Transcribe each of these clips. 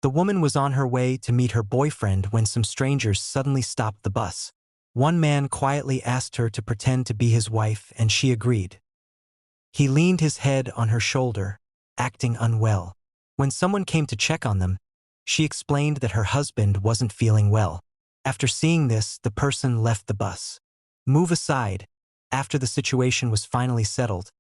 The woman was on her way to meet her boyfriend when some strangers suddenly stopped the bus. One man quietly asked her to pretend to be his wife, and she agreed. He leaned his head on her shoulder, acting unwell. When someone came to check on them, she explained that her husband wasn't feeling well. After seeing this, the person left the bus. Move aside. After the situation was finally settled,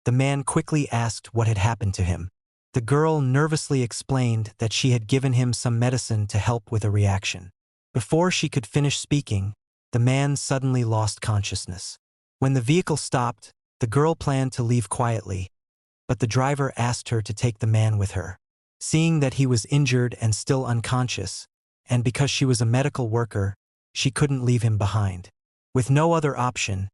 the man quickly asked what had happened to him. The girl nervously explained that she had given him some medicine to help with a reaction. Before she could finish speaking, the man suddenly lost consciousness. When the vehicle stopped, the girl planned to leave quietly, but the driver asked her to take the man with her. Seeing that he was injured and still unconscious, and because she was a medical worker, she couldn't leave him behind. With no other option,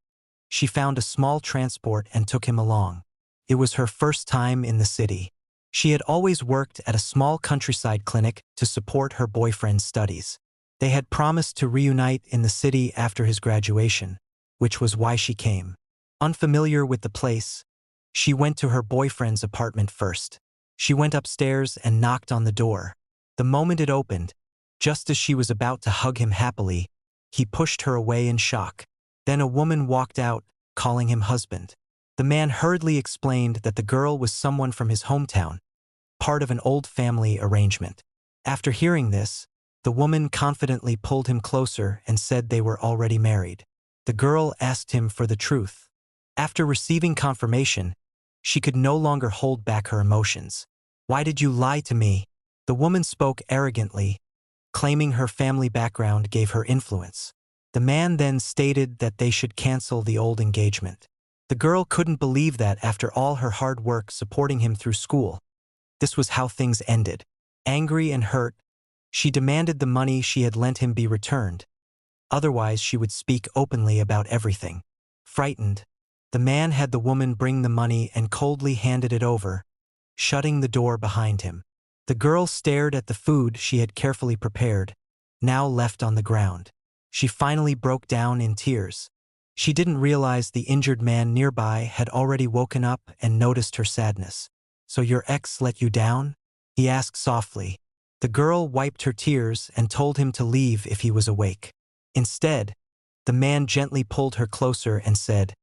she found a small transport and took him along. It was her first time in the city. She had always worked at a small countryside clinic to support her boyfriend's studies. They had promised to reunite in the city after his graduation, which was why she came. Unfamiliar with the place, she went to her boyfriend's apartment first. She went upstairs and knocked on the door. The moment it opened, just as she was about to hug him happily, he pushed her away in shock. Then a woman walked out, calling him husband. The man hurriedly explained that the girl was someone from his hometown, part of an old family arrangement. After hearing this, the woman confidently pulled him closer and said they were already married. The girl asked him for the truth. After receiving confirmation, she could no longer hold back her emotions. "Why did you lie to me?" The woman spoke arrogantly, claiming her family background gave her influence. The man then stated that they should cancel the old engagement. The girl couldn't believe that after all her hard work supporting him through school, this was how things ended. Angry and hurt, she demanded the money she had lent him be returned. Otherwise, she would speak openly about everything. Frightened, the man had the woman bring the money and coldly handed it over, shutting the door behind him. The girl stared at the food she had carefully prepared, now left on the ground. She finally broke down in tears. She didn't realize the injured man nearby had already woken up and noticed her sadness. "So your ex let you down?" he asked softly. The girl wiped her tears and told him to leave if he was awake. Instead, the man gently pulled her closer and said,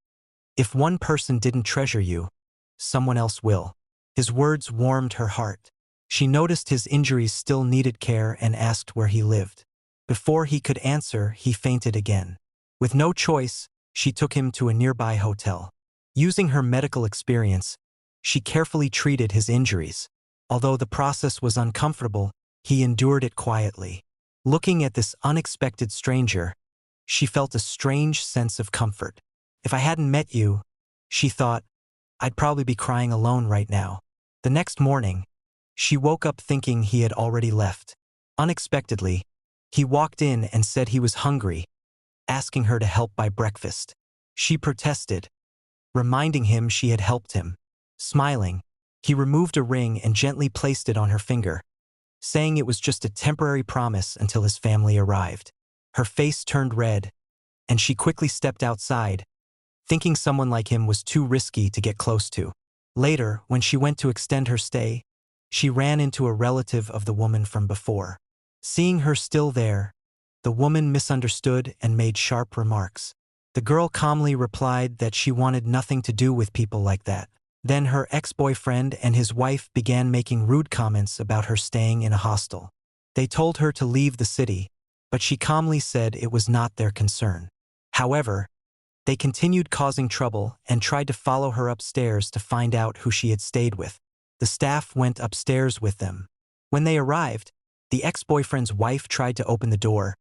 "If one person didn't treasure you, someone else will." His words warmed her heart. She noticed his injuries still needed care and asked where he lived. Before he could answer, he fainted again. With no choice, she took him to a nearby hotel. Using her medical experience, she carefully treated his injuries. Although the process was uncomfortable, he endured it quietly. Looking at this unexpected stranger, she felt a strange sense of comfort. "If I hadn't met you," she thought, "I'd probably be crying alone right now." The next morning, she woke up thinking he had already left. Unexpectedly, he walked in and said he was hungry, asking her to help buy breakfast. She protested, reminding him she had helped him. Smiling, he removed a ring and gently placed it on her finger, saying it was just a temporary promise until his family arrived. Her face turned red, and she quickly stepped outside, thinking someone like him was too risky to get close to. Later, when she went to extend her stay, she ran into a relative of the woman from before. Seeing her still there, the woman misunderstood and made sharp remarks. The girl calmly replied that she wanted nothing to do with people like that. Then her ex-boyfriend and his wife began making rude comments about her staying in a hostel. They told her to leave the city, but she calmly said it was not their concern. However, they continued causing trouble and tried to follow her upstairs to find out who she had stayed with. The staff went upstairs with them. When they arrived, the ex-boyfriend's wife tried to open the door,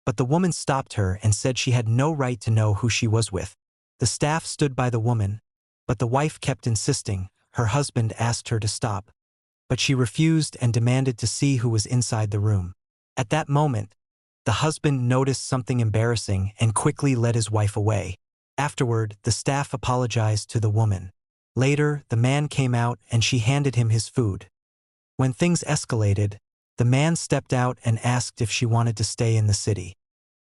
but the woman stopped her and said she had no right to know who she was with. The staff stood by the woman, but the wife kept insisting. Her husband asked her to stop, but she refused and demanded to see who was inside the room. At that moment, the husband noticed something embarrassing and quickly led his wife away. Afterward, the staff apologized to the woman. Later, the man came out and she handed him his food. When things escalated, the man stepped out and asked if she wanted to stay in the city.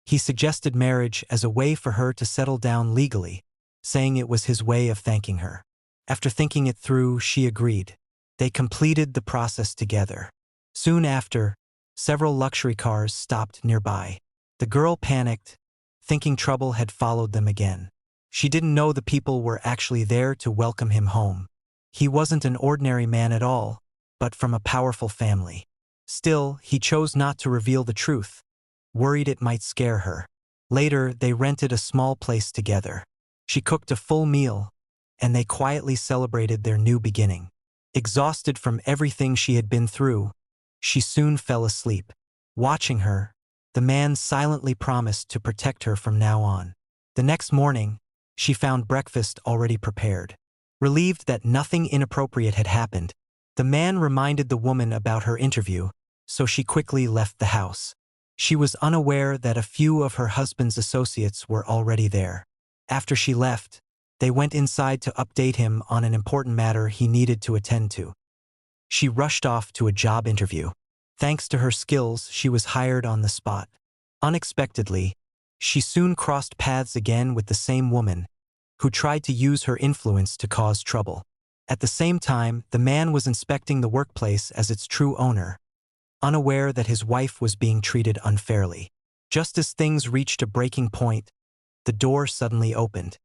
He suggested marriage as a way for her to settle down legally, saying it was his way of thanking her. After thinking it through, she agreed. They completed the process together. Soon after, several luxury cars stopped nearby. The girl panicked, thinking trouble had followed them again. She didn't know the people were actually there to welcome him home. He wasn't an ordinary man at all, but from a powerful family. Still, he chose not to reveal the truth, worried it might scare her. Later, they rented a small place together. She cooked a full meal, and they quietly celebrated their new beginning. Exhausted from everything she had been through, she soon fell asleep. Watching her, the man silently promised to protect her from now on. The next morning, she found breakfast already prepared. Relieved that nothing inappropriate had happened, the man reminded the woman about her interview, so she quickly left the house. She was unaware that a few of her husband's associates were already there. After she left, they went inside to update him on an important matter he needed to attend to. She rushed off to a job interview. Thanks to her skills, she was hired on the spot. Unexpectedly, she soon crossed paths again with the same woman, who tried to use her influence to cause trouble. At the same time, the man was inspecting the workplace as its true owner, unaware that his wife was being treated unfairly. Just as things reached a breaking point, the door suddenly opened.